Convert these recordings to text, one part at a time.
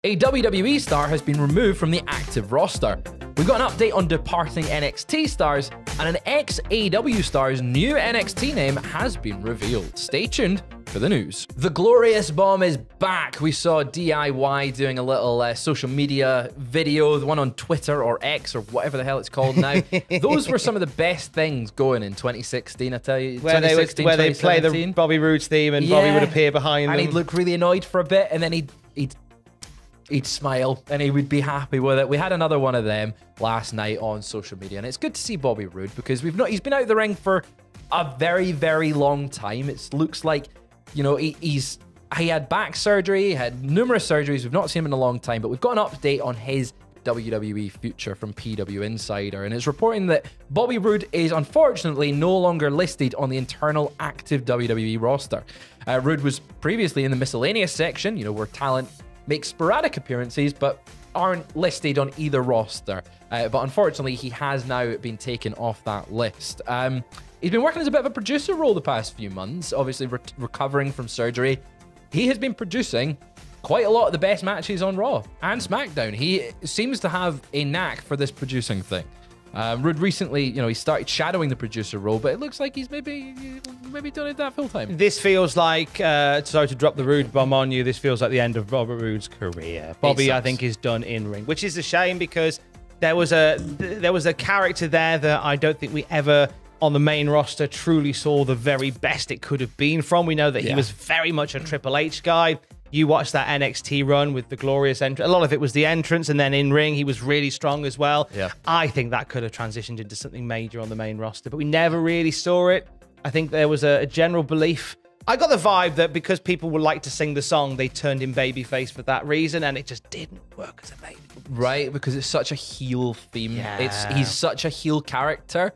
A WWE star has been removed from the active roster. We've got an update on departing NXT stars, and an ex-AEW star's new NXT name has been revealed. Stay tuned for the news. The Glorious Bomb is back. We saw DIY doing a little social media video, the one on Twitter or X or whatever the hell it's called now. Those were some of the best things going in 2016, I tell you. Where they play the Bobby Roode's theme and Bobby would appear behind them. And he'd look really annoyed for a bit, and then he'd smile and he would be happy with it. We had another one of them last night on social media, and it's good to see Bobby Roode because he's been out of the ring for a very, very long time. It looks like, you know, he had back surgery, he had numerous surgeries. We've not seen him in a long time, but we've got an update on his WWE future from PW Insider, and it's reporting that Bobby Roode is unfortunately no longer listed on the internal active WWE roster. Roode was previously in the miscellaneous section, you know, where talent make sporadic appearances but aren't listed on either roster. But unfortunately, he has now been taken off that list. He's been working as a bit of a producer role the past few months, obviously recovering from surgery. He has been producing quite a lot of the best matches on Raw and SmackDown. He seems to have a knack for this producing thing. Roode recently, you know, he started shadowing the producer role, but it looks like he's maybe done it that full time. This feels like, sorry to drop the Roode bomb on you, this feels like the end of Bobby Roode's career. Bobby, I think, is done in ring, which is a shame because there was a character there that I don't think we ever on the main roster truly saw the very best it could have been from. We know that he was very much a Triple H guy. You watched that NXT run with the glorious entrance. A lot of it was the entrance, and then in ring, he was really strong as well. Yeah. I think that could have transitioned into something major on the main roster, but we never really saw it. I think there was a general belief. I got the vibe that because people would like to sing the song, they turned him babyface for that reason, and it just didn't work as a baby. Right, because it's such a heel theme. Yeah. He's such a heel character,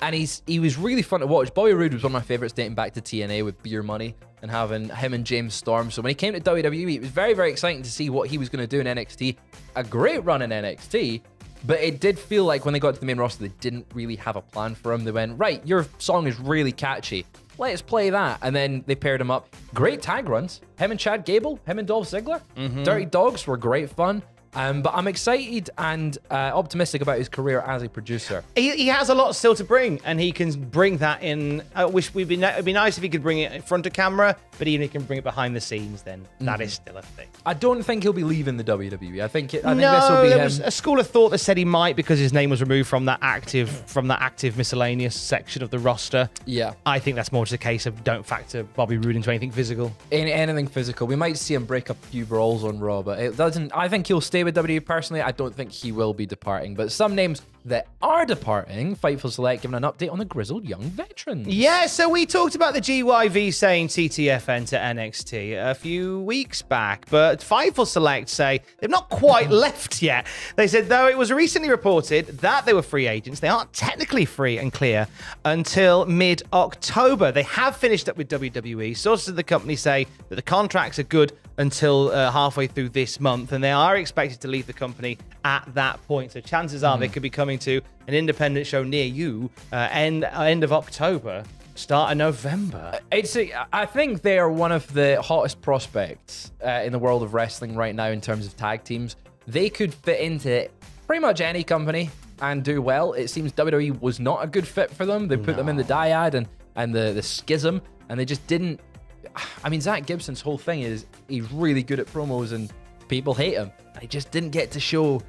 and he was really fun to watch. Bobby Roode was one of my favorites dating back to TNA with Beer Money and having him and James Storm. So when he came to WWE, it was very, very exciting to see what he was going to do in NXT. A great run in NXT, but it did feel like when they got to the main roster, they didn't really have a plan for him. They went, right, your song is really catchy. Let's play that. And then they paired him up. Great tag runs. Him and Chad Gable, him and Dolph Ziggler. Dirty Dogs were great fun. But I'm excited and optimistic about his career as a producer. He has a lot still to bring, and he can bring that in. I wish it'd be nice if he could bring it in front of camera, but even if he can bring it behind the scenes, then that is still a thing. I don't think he'll be leaving the WWE. I think this will be there him. Was a school of thought that said he might because his name was removed from that active miscellaneous section of the roster. Yeah, I think that's more just a case of don't factor Bobby Roode into anything physical. In anything physical, we might see him break up a few brawls on Raw, but it doesn't. I think he'll stay with WWE personally. I don't think he will be departing, but some names that are departing, Fightful Select giving an update on the grizzled young veterans. Yeah, so we talked about the GYV saying TTF enter NXT a few weeks back, but Fightful Select say they've not quite left yet. They said, though it was recently reported that they were free agents, they aren't technically free and clear until mid-October. They have finished up with WWE. Sources of the company say that the contracts are good until halfway through this month, and they are expected to leave the company at that point. So chances are they could be coming to an independent show near you end of October, start of November. I think they are one of the hottest prospects in the world of wrestling right now in terms of tag teams. They could fit into pretty much any company and do well. It seems WWE was not a good fit for them. They put them in the dyad and the schism, and they just didn't. I mean, Zach Gibson's whole thing is he's really good at promos and people hate him. And he just didn't get to show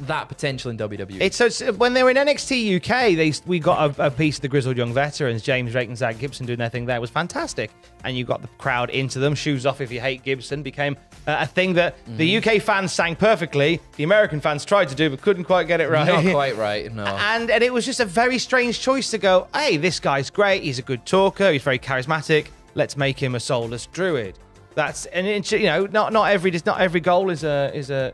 that potential in WWE. So when they were in NXT UK, we got a piece of the grizzled young veterans, James Drake and Zach Gibson doing their thing there. It was fantastic. And you got the crowd into them. Shoes off if you hate Gibson became a thing that the UK fans sang perfectly. The American fans tried to do, but couldn't quite get it right. Not quite right, no. And it was just a very strange choice to go, hey, this guy's great. He's a good talker. He's very charismatic. Let's make him a soulless druid. That's, and it, you know, not every goal is a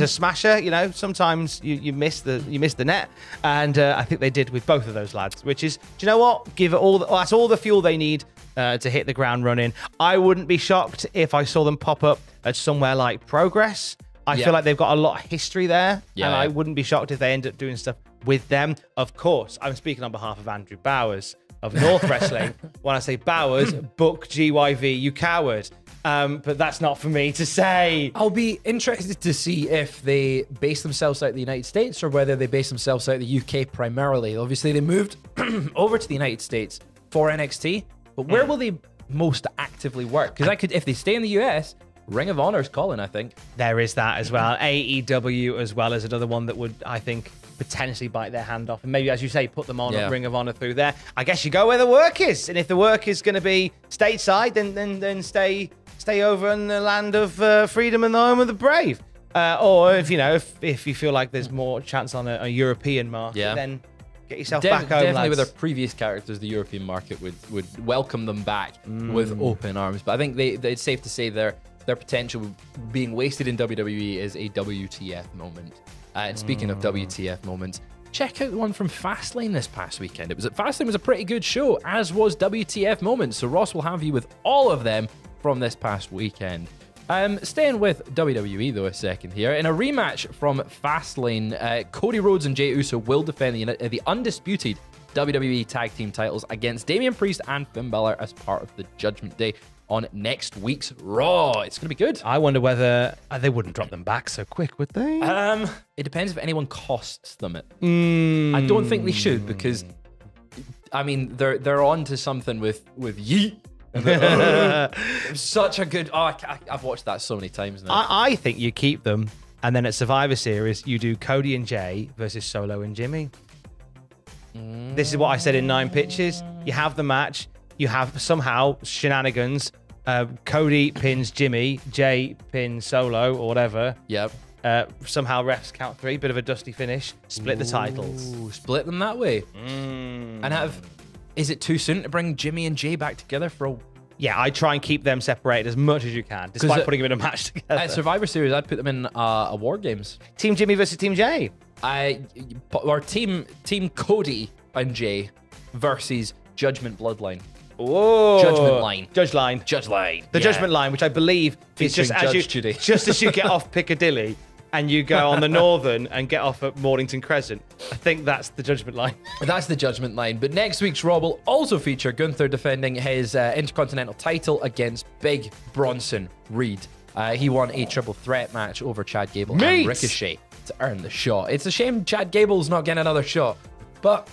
smasher. You know, sometimes you miss the net, and I think they did with both of those lads. Which is, do you know what? Give it all. That's all the fuel they need to hit the ground running. I wouldn't be shocked if I saw them pop up at somewhere like Progress. I feel like they've got a lot of history there, and I wouldn't be shocked if they end up doing stuff with them. Of course, I'm speaking on behalf of Andrew Bowers. of North Wrestling. When I say Bowers, book GYV, you coward. But that's not for me to say. I'll be interested to see if they base themselves out of the United States or whether they base themselves out of the UK primarily. Obviously, they moved over to the United States for NXT, but where will they most actively work? Because if they stay in the US, Ring of Honor's calling, I think. There is that as well. AEW as well as another one that would, I think, potentially bite their hand off. And maybe, as you say, put them on Ring of Honor through there. I guess you go where the work is. And if the work is going to be stateside, then stay over in the land of freedom and the home of the brave. Or if you feel like there's more chance on a European market, then get yourself back home, definitely lads. with their previous characters, the European market would welcome them back with open arms. But I think it's safe to say their potential being wasted in WWE is a WTF moment. And speaking of WTF moments, check out the one from Fastlane this past weekend. Fastlane was a pretty good show, as was WTF moments. So Ross will have you with all of them from this past weekend. Staying with WWE though a second here. In a rematch from Fastlane, Cody Rhodes and Jey Uso will defend the undisputed WWE Tag Team titles against Damian Priest and Finn Balor as part of the Judgment Day on next week's Raw. It's going to be good. I wonder whether they wouldn't drop them back so quick, would they? It depends if anyone costs them it. I don't think they should, because I mean they're on to something with Yeet. Such a good. I've watched that so many times now. I think you keep them, and then at Survivor Series you do Cody and Jay versus Solo and Jimmy. This is what I said in 9 pitches. You have the match. You have somehow shenanigans. Cody pins Jimmy, Jay pins Solo, or whatever. Yep. Somehow refs count 3, bit of a dusty finish. Split the titles. Split them that way. And is it too soon to bring Jimmy and Jay back together for a... Yeah, I try and keep them separated as much as you can, despite putting them in a match together. At Survivor Series, I'd put them in a War Games. Team Jimmy versus Team Jay. Or Team Cody and Jay versus Judgment Bloodline. Whoa. Judgment Line. Judge Line. The Judgment Line, which I believe is just as you get off Piccadilly and you go on the Northern and get off at Mornington Crescent. I think that's the Judgment Line. That's the Judgment Line. But next week's Raw will also feature Gunther defending his Intercontinental title against Big Bronson Reed. He won a triple threat match over Chad Gable and Ricochet to earn the shot. It's a shame Chad Gable's not getting another shot, but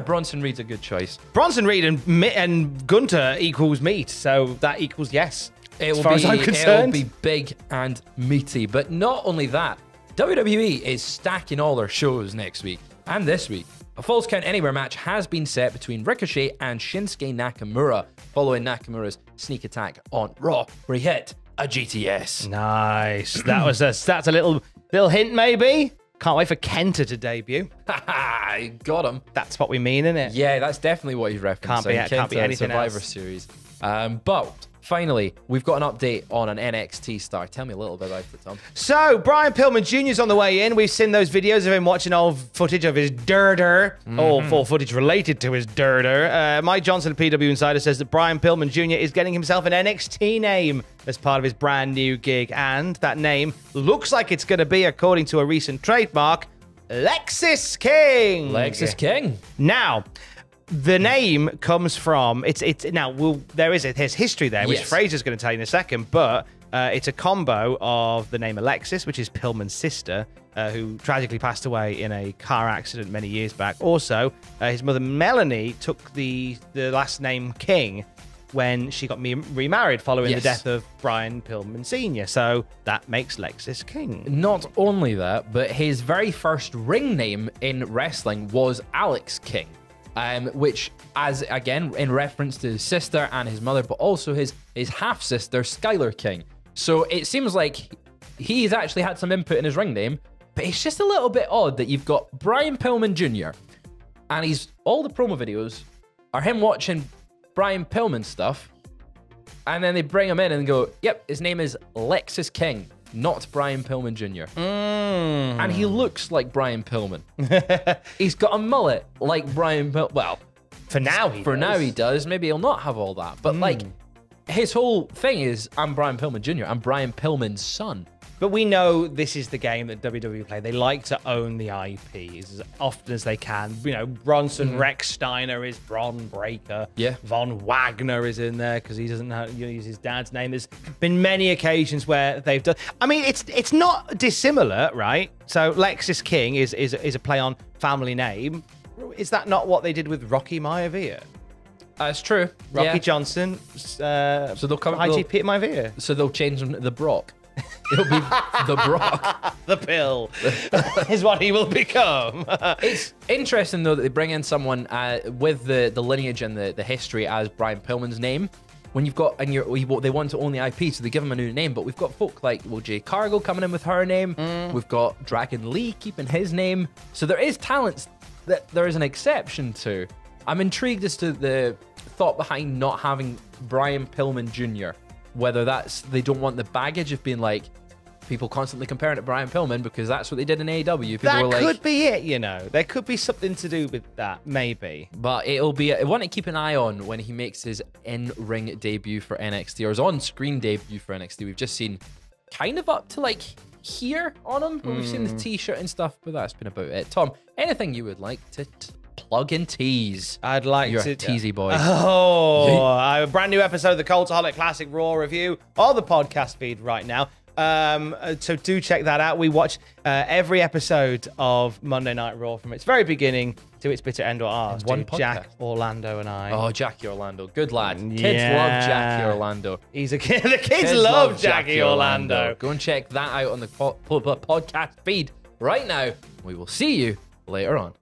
Bronson Reed's a good choice. Bronson Reed and Gunther equals meat, so that equals yes. As far as I'm concerned. It'll be big and meaty. But not only that, WWE is stacking all their shows next week and this week. A Falls Count Anywhere match has been set between Ricochet and Shinsuke Nakamura following Nakamura's sneak attack on Raw, where he hit a GTS. Nice. That's a little hint, maybe. Can't wait for Kenta to debut. Got him. That's what we mean, isn't it? Yeah, that's definitely what he's referencing. Can't be anything Survivor else. Series. But finally, we've got an update on an NXT star. Tell me a little bit about it, Tom. So, Brian Pillman Jr. is on the way in. We've seen those videos of him watching old footage of his dirter, or full footage related to his dirter. Mike Johnson of PW Insider says that Brian Pillman Jr. is getting himself an NXT name as part of his brand new gig. And that name looks like it's going to be, according to a recent trademark, Lexis King. Lexis King. Now, the name comes from there's history there, which Fraser's going to tell you in a second, but it's a combo of the name Alexis, which is Pillman's sister, who tragically passed away in a car accident many years back. Also, his mother Melanie took the last name King when she got remarried following the death of Brian Pillman Sr. So that makes Lexis King. Not only that, but his very first ring name in wrestling was Alex King. Which, as again, in reference to his sister and his mother, but also his half-sister, Skylar King. So it seems like he's actually had some input in his ring name, but it's just a little bit odd that you've got Brian Pillman Jr. and all the promo videos are him watching Brian Pillman stuff, and then they bring him in and go, yep, his name is Lexis King, not Brian Pillman Jr. And he looks like Brian Pillman. He's got a mullet like Brian Pillman. Well, for now he does. Maybe he'll not have all that. But his whole thing is, I'm Brian Pillman Jr. I'm Brian Pillman's son. But we know this is the game that WWE play. They like to own the IPs as often as they can. You know, Bronson Rex Steiner is Bron Breaker. Yeah. Von Wagner is in there because he doesn't know, use his dad's name. There's been many occasions where they've done. I mean, it's not dissimilar, right? So Lexis King is a play on family name. Is that not what they did with Rocky Maivia? It's true. Rocky Johnson. So they'll come IGP Maivia. So they'll change them to the Brock. It'll be the Brock. The Pill is what he will become. It's interesting though that they bring in someone with the lineage and the history as Brian Pillman's name. When you've got they want to own the IP, so they give him a new name. But we've got folk like Jay Cargill coming in with her name. We've got Dragon Lee keeping his name. So there is talents that there is an exception to. I'm intrigued as to the thought behind not having Brian Pillman Jr. Whether that's they don't want the baggage of being like people constantly comparing it to Brian Pillman because that's what they did in AEW. People that were like, could be it, you know. There could be something to do with that, maybe. But it'll be I want to keep an eye on when he makes his in-ring debut for NXT or his on-screen debut for NXT. We've just seen kind of up to like here on him, where we've seen the t-shirt and stuff, but that's been about it. Tom, anything you would like to plug and tease? I'd like You're to a teasy boy. A brand new episode of the Cultaholic Classic Raw review on the podcast feed right now. So do check that out. We watch every episode of Monday Night Raw from its very beginning to its bitter end or ours. One Jack podcast. Orlando and I. Oh, Jackie Orlando, good lad. Kids love Jackie Orlando. He's a kid. The kids love Jackie Orlando. Go and check that out on the podcast feed right now. We will see you later on.